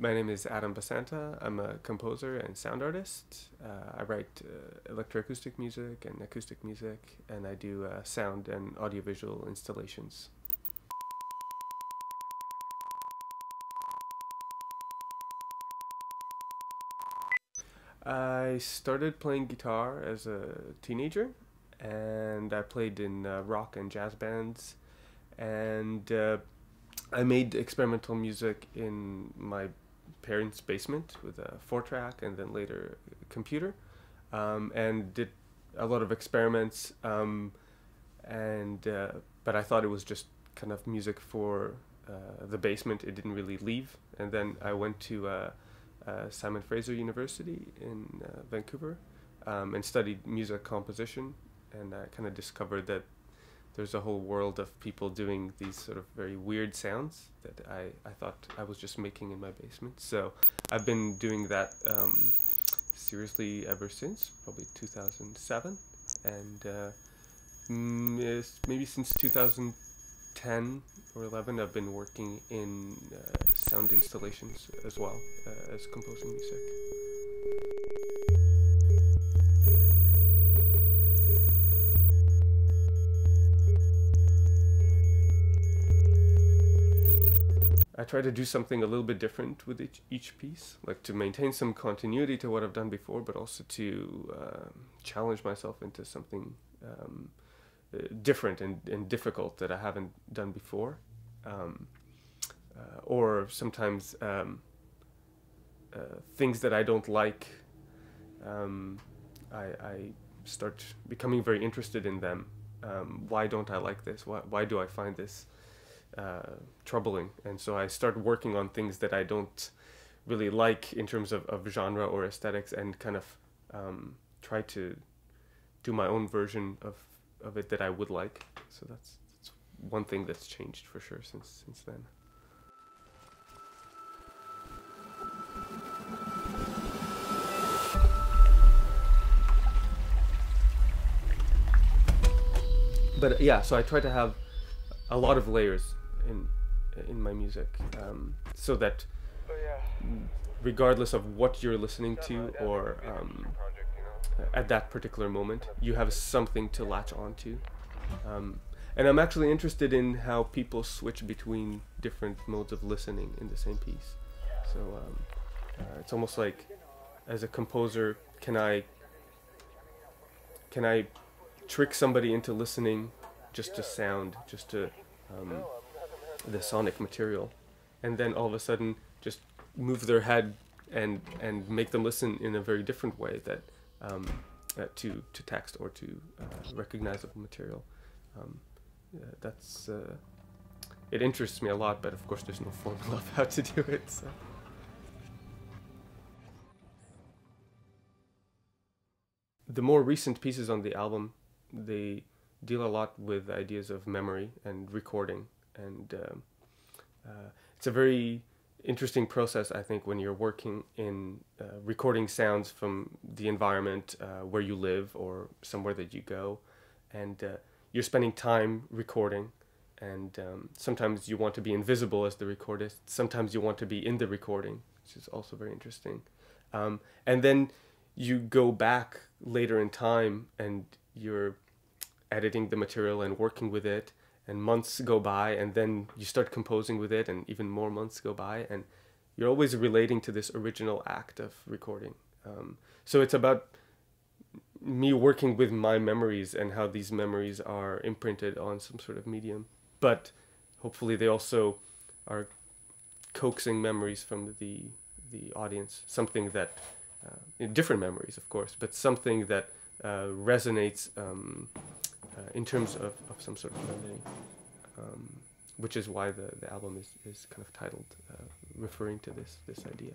My name is Adam Basanta. I'm a composer and sound artist. I write electroacoustic music and acoustic music, and I do sound and audiovisual installations. I started playing guitar as a teenager, and I played in rock and jazz bands, and I made experimental music in my parents' basement with a 4-track and then later a computer, and did a lot of experiments, but I thought it was just kind of music for the basement. It didn't really leave, and then I went to Simon Fraser University in Vancouver and studied music composition, and I kind of discovered that there's a whole world of people doing these sort of very weird sounds that I thought I was just making in my basement. So I've been doing that seriously ever since, probably 2007, and maybe since 2010 or 11 I've been working in sound installations as well as composing music. I try to do something a little bit different with each piece, like to maintain some continuity to what I've done before, but also to challenge myself into something different and difficult that I haven't done before. Or sometimes things that I don't like, I start becoming very interested in them. Why don't I like this? Why do I find this troubling? And so I start working on things that I don't really like in terms of genre or aesthetics, and kind of try to do my own version of it that I would like. So that's one thing that's changed for sure since then. But yeah, so I try to have a lot of layers in my music, so that regardless of what you're listening to or at that particular moment, you have something to latch onto. And I'm actually interested in how people switch between different modes of listening in the same piece. So it's almost like, as a composer, can I trick somebody into listening just to sound, just to the sonic material, and then all of a sudden just move their head and make them listen in a very different way that to text or to recognizable material. That's it interests me a lot, but of course there's no formula of how to do it. So. The more recent pieces on the album, they deal a lot with ideas of memory and recording, and it's a very interesting process, I think, when you're working in recording sounds from the environment where you live or somewhere that you go, and you're spending time recording, and sometimes you want to be invisible as the recordist, sometimes you want to be in the recording, which is also very interesting, and then you go back later in time and you're editing the material and working with it, and months go by, and then you start composing with it, and even more months go by, and you're always relating to this original act of recording. So it's about me working with my memories and how these memories are imprinted on some sort of medium, but hopefully they also are coaxing memories from the audience, something that different memories, of course, but something that resonates in terms of some sort of memory, which is why the album is kind of titled referring to this idea.